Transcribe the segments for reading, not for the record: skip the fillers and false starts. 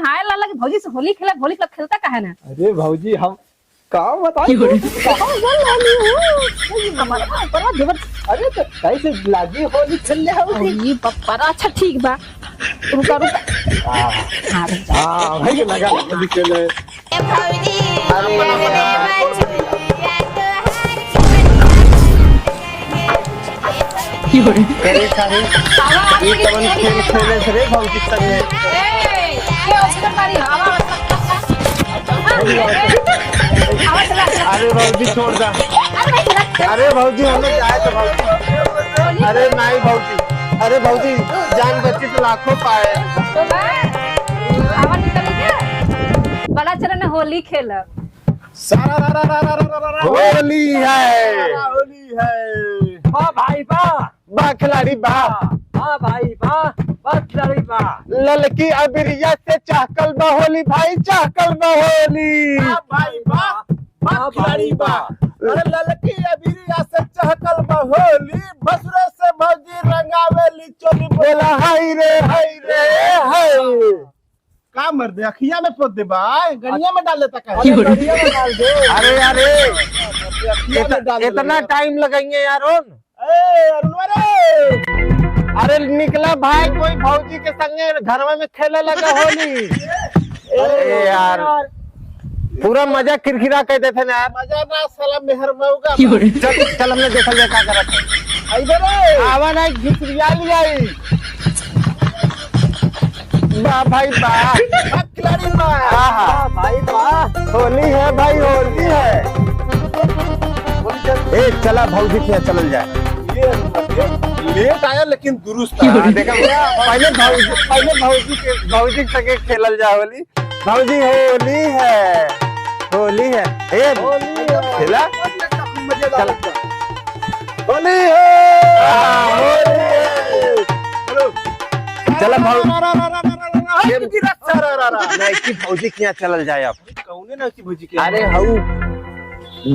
हाय लाला की भौजी से होली खेलता का है ना। अरे भौजी हम कहाँ बताए अरे तो कैसे लागी होली खेलने ये बड़ा अच्छा ठीक बा। रुका हाँ भाई लगा होली खेले। अरे सारे ये तवन खेल खेले से रे भौजी संगे। अरे भौजी छोड़ दा। अरे भौजी हमें जाए तो भौजी। अरे नहीं भौजी, अरे भौजी जान बच्ची तो लाखों पाए। बड़ा चलन होली खेल। होली है, होली है। वाह भाई वाह खिलाड़ी वाह, वाह भाई वाह खिलाड़ी वाह। ललकी अबिरिया से चाहकल होली भाई, चाहकल होली। भाई वाह खिलाड़ी वाह। अरे ललकी अबिरिया से चाहकल होली, भसुरे से भौजी रंगावेली चोली। बोला हाय रे हाय। का मर दे अखिया में पोत दे भाई, गनिया में डाल देता का। गनिया में डाल दे। अरे इतना टाइम लगाएंगे यार। अरे निकला भाई कोई भौजी के संगे घर में खेले लगा होली। अरे यार पूरा मजा किरकिरा कह देते ना यार। मजा ना साला मेहर मऊगा। चल हमने देखा जाए क्या करत है। आई बरे आवा ना घिसरिया ले आई। वाह भाई वाह, खिलाड़ी वाह भाई वाह। होली है भाई, होली है। ए चला भौजी के चल जाए। लेट आया लेकिन दुरुस्त आया। देखा पहले भौजी के संगे खेलल जा होली। भौजी होली है, होली है। ए खेला चल होली है। चला भौजी के यहाँ चलल जाए अब। कौने ना की भौजी के? अरे हऊ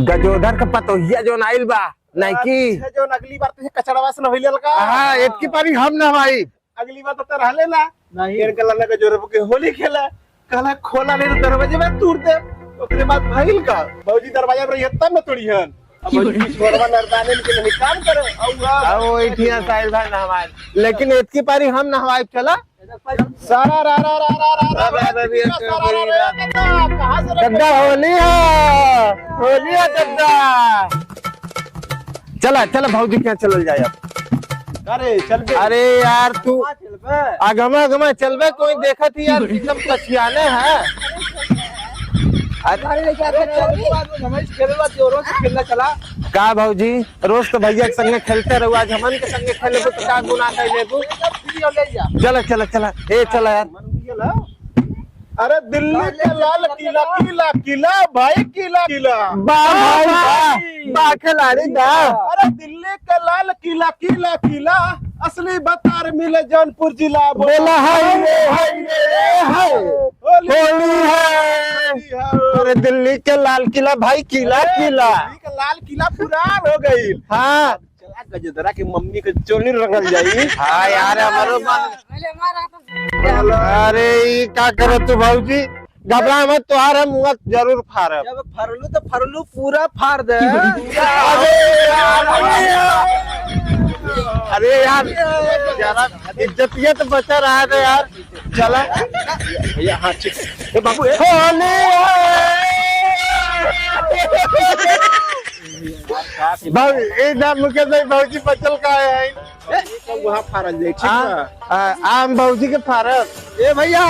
गजोधर का पतोहिया जो नाइल बा नाइकी जो अगली बार तो कचड़वा से नहइले लगा। हां इतकी पारी हम ना भाई, अगली बार तो रहले ना नहीं। इनके लल्ला के जोरे के होली खेला कहला खोला नहीं तो दरवाजे में तोड़ दे। ओकरे बाद भाईल का भौजी दरवाजा पर यत्ता में तोड़ीहन। अब भौजी छोरवा नरदाने के नहीं काम करे। आओ एठिया साइल भाई ना हमार, लेकिन इतकी पारी हम नहवाई चला। सारा रा गद्दा होली है, होली है गद्दा। चला भौजी क्या चल जाए अब। अरे चल। अरे यार तू आगमा चलबे, कोई देखा थी यार एकदम पछियाने है। चला का भौजी रोज तो भैया के संगे खेलते रहो, आज हमन के संगे खेले तो का गुनाह कैले तू। चला ए चला यार। अरे दिल्ली के लाल किला भाई किला खिलाड़ी दा। अरे दिल्ली के लाल किला असली बतार मिले जौनपुर जिला। बोला होली है। अरे दिल्ली के लाल किला भाई किला लाल किला पुरान हो गई। हाँ गजदरा की मम्मी के चोली रंगल जाई। हाँ यार हमारो अरे क्या करे तू भौजी, घबरा मत, तुहार मुँह जरूर फाड़ब। जब फरलू पूरा फाड़ दे। अरे यार जरा इज्जतियत तो बचा रहा है यार। चला भैया हाँ ठीक बाबू भौजी बचल का है वहाँ फारल जाए। आम भौजी के फारल। ए भैया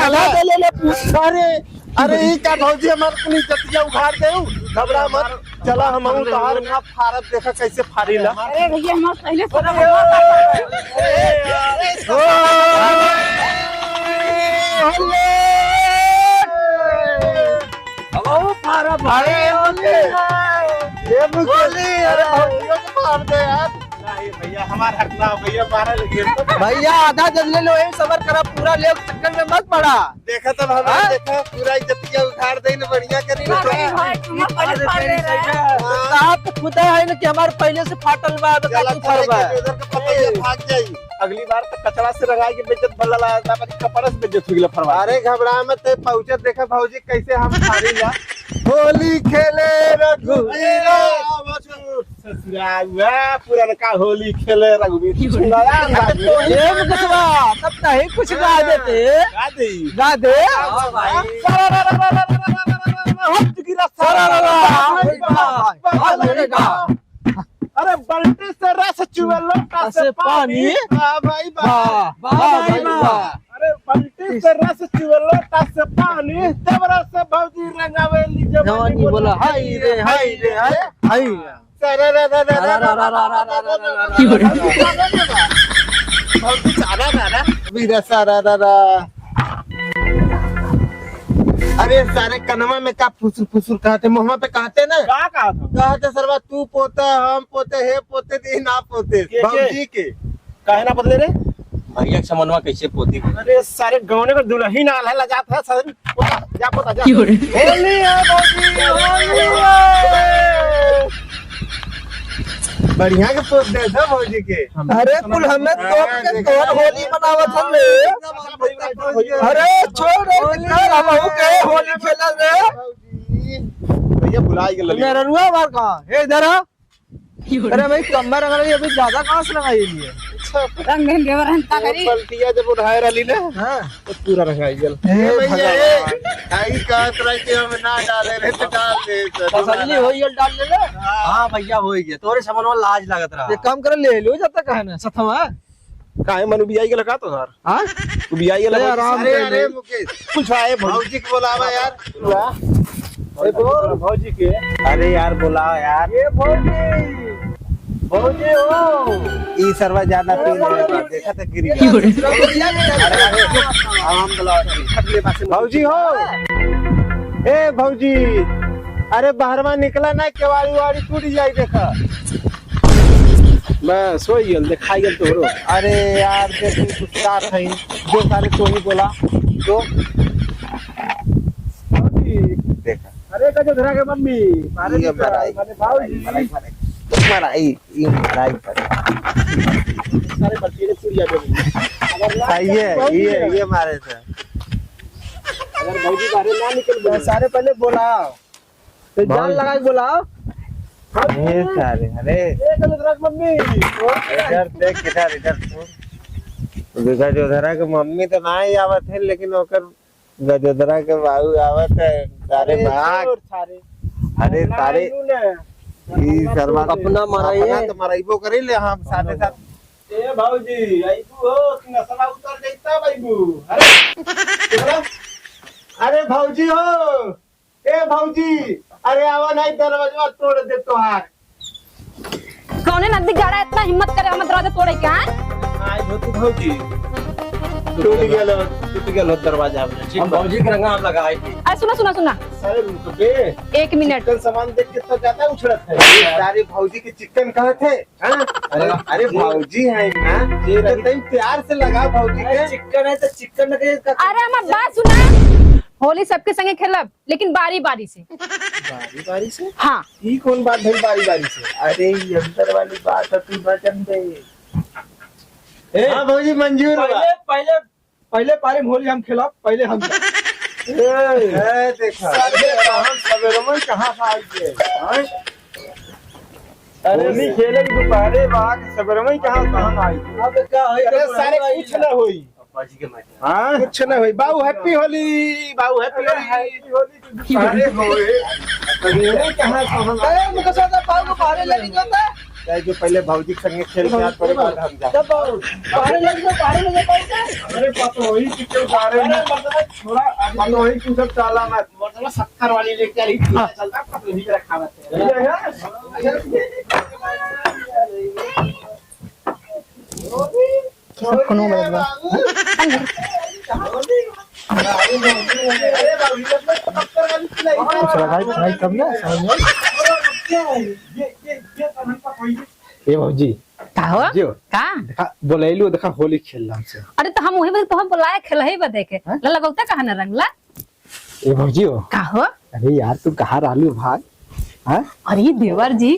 अरे ये क्या भौजी हमारे अपनी जतिया उखाड़ दे। घबरा मत, चला हम तोहार ना फारत देखा कैसे फाड़ी ला। अरे भैया हम पहले अरे भौजी को मार दे यार। भैया हमारा हक ना भैया मारा लगे भैया आधा जल ले लो, यही सबर करा, पूरा ले चक्कर में मत पड़ा। देखा तब हमारा देखा पूरा इज्जतिया उखाड़ दे न बढ़िया करी आप खुदा है ना कि हमारे पहले से फाटल बा, तो का फर्क है। भाग जाई अगली बार तक कचरा से रंगाई के बेइज्जत भला लाया कपड़ा से बेइज्जत हो गेला फरवा। अरे घबरा मत पहुंचत देखा भौजी कैसे हम खारीला होली खेले रघुवीरा ससुरा पूरा का होली खेले रघुवीर सुनाया तो ये मुकसवा तब नहीं कुछ गा देते, गा दे अरे बल्टी से रस चुवे लोटा से पानी भाई अरे बल्टी से रस चुवे लोटा से पानी तबरा से भौजी रंगावेली जवानी बोला हाय रे हाय रे हाय हाय भौजी सारा दादा वीरा सारा दादा। अरे सारे कनमा में का फुसुर फुसुर कहते मुहम्मा पे कहते ना क्या कहते सरवा तू पोता हम पोते हे पोते दी ना पोते भौजी के काहे ना बदले रे भैया समनवा कैसे पोती। अरे सारे गाँव ने दुल्ही ना लहला जाता है सर जा पोता जा होली है भौजी होली है बढ़िया के पोत दे दो भौजी के। अरे कुल हमें तो होली मनावत हम रे। अरे छोड़ हम के होली खेला रे भैया बुलाई गेल मेरा रुआ मार कहां हे इधर आ। अरे भाई कमर अगर अभी ज्यादा कहां से लगाई लिए रंग देंगे वरंता करी पलटिया जब उठाए रही ना हां तो पूरा रंगाई गेल भैया आई का तरह के हम ना डाले रे तो डाल दे तसल्ली होई डाल ले ले। हां भैया होई गया तोरे समनवा लाज लागत रहा। ये काम कर ले लो जब तक है ना सथवा काहे मनु बियाई के लगा तो सर हां तू बियाई के लगा आराम से। अरे मुकेश कुछ आए भौजी के बुलावा यार अरे बोल भौजी के। अरे यार बुलाओ यार ये भौजी हो ई सरवा ज्यादा पी ले देखा तो गिर गया। अरे हम बुलाओ भौजी हो ए भौजी अरे बाहरवा निकला ना केवाड़ी वाड़ी टूट जाई देखा मैं सोई गेल दिखाई गेल तोरो। अरे यार देखी कुछ का है जो सारे तो ही बोला तो देखा। अरे का जो धरा के मम्मी मारे ये माने भाई माराई ये माराई सारे बच्चे ने पूरी आ गए ये मारे थे। अगर भौजी बाहर ना निकल गए सारे पहले बोला तो जान लगा के बोला ये सारे। अरे मम्मी इधर देख इधर देखा जो धरा के मम्मी तो ना ही आवत है लेकिन ओकर गजोदरा के बाबू आवत है सारे भाग। अरे सारे ई सरवा अपना मराई तो मराईबो करे ले हम साथे साथ ए भौजी आईबू हो कि नसला उतर जाईता बाईबू। अरे भौजी हो ए भौजी अरे आवा नहीं दरवाजा तोड़ दे तोहार कौने नदी गाड़ा इतना हिम्मत करे हम दरवाजा तोड़े क्या आई भौजी भौजी टूट गेलो दरवाजा में ठीक भौजी के रंगा आप लगाई थी। अरे सुना सारे रुक बे एक मिनट चिकन सामान देख के तो ज्यादा उछड़त है सारे भौजी के चिकन कहाँ थे हाँ? अरे भौजी है ना ये तो प्यार से लगा भौजी के चिकन है तो चिकन अरे हमार बात सुना होली सबके संगे खेलब लेकिन बारी बारी से बारी से हाँ ये कौन बात भाई बारी बारी से। अरे ये अंदर वाली बात है तू बचन दे हाँ भौजी मंजूर पहले पारी में होली हम खेला पहले हम देखा हम सवेरे में कहाँ से आए अरे नहीं खेले दोपहरे बाद सवेरे में कहाँ से आई अब क्या है अरे सारे कुछ ना हुई हाँ कुछ ना हुई बाबू हैप्पी होली बाबू हैप्पी होली सारे होए कहाँ से मुझे सोचा पाव को बाहर ले जाता है जो पहले भौजी संगे खेल के आज पर बाद हम जा तब बाहर ले जाता अरे पापा वही कितने बारे में थोड़ा पापा वही तू सब चाला मत मतलब 70 वाली लेके आ रही चलता पापा नहीं रखा सब कोनो बदला ये भौजी का हो जियो। का देखा बोलैलू देखा होली खेलना से। अरे तो हम वही बजे तो हम बुलाए खेलही बदे के हाँ? लला बहुता कहा न रंगला ए भौजी हो। का हो अरे यार तू कहाँ रहलू भाई? हाँ अरे देवर जी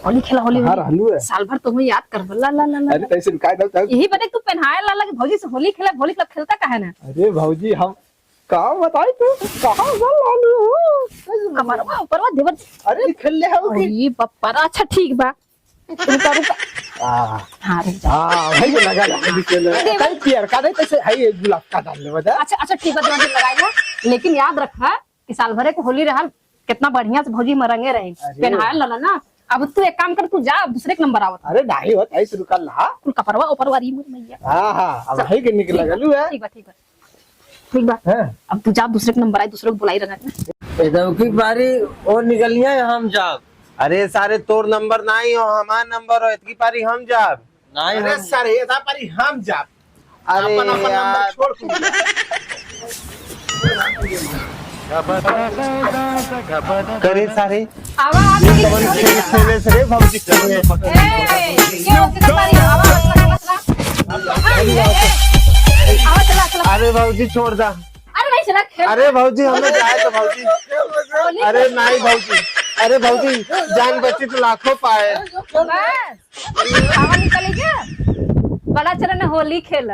होली खेला होली कहाँ होली। रहलू है? साल भर तुम्हें याद कर ला ला ला ला अरे तैसे काय ना यही बदे तू पहनाए ला ला कि भौजी से होली खेला होली क्लब खेलता काहे ना अरे भौजी हम कहाँ बताई तू कहाँ रहलू हो? कमरवा ऊपरवा देवर जी अरे खेल ले हो कि? अरे बप्पा अच्छा ठीक बा रुका रुका हाँ रुक जा हाँ भाई लगा होली खेल कई पियर का नहीं तैसे है ये गुलाब का डाल ले बता। अच्छा अच्छा ठीक है देवर जी लगाएगा लेकिन याद रखा कि साल भरे को होली रहा कितना बढ़िया से भौजी मरंगे रहे अरे। पहनाए ला ना अब तू एक काम कर तू जा अब दूसरे के नंबर आवत अरे नहीं होता ऐसे रुका ला। कुल कपड़वा ऊपरवा री मुर मैया हाँ हाँ अब है कि निकल लगलू है। ठीक बा ठीक बा ठीक बा हैं? अब तू जा दूसरे के नंबर आए दूसरे को बुलाई रहा ना एकदम की बारी और निकलिया हम जाब। अरे सारे तोर नंबर नहीं हो हमार नंबर हो इतकी पारी हम जाब नहीं अरे सारे इतना पारी हम जाब। अरे अपन अपन नंबर यार। छोड़ तू। करे सारे आवा आगे की कवन होली खेल खेले से रे भौजी खेले ए ये होती तो तारी आवा आवा चला चला अरे भौजी छोड़ दा। अरे नहीं चला खेल अरे भौजी हमें जाए तो भौजी होली अरे नहीं भौजी अरे भौजी जान बची तो लाखों पाए। बस आवा निकली क्या बड़ा चलन होली खेल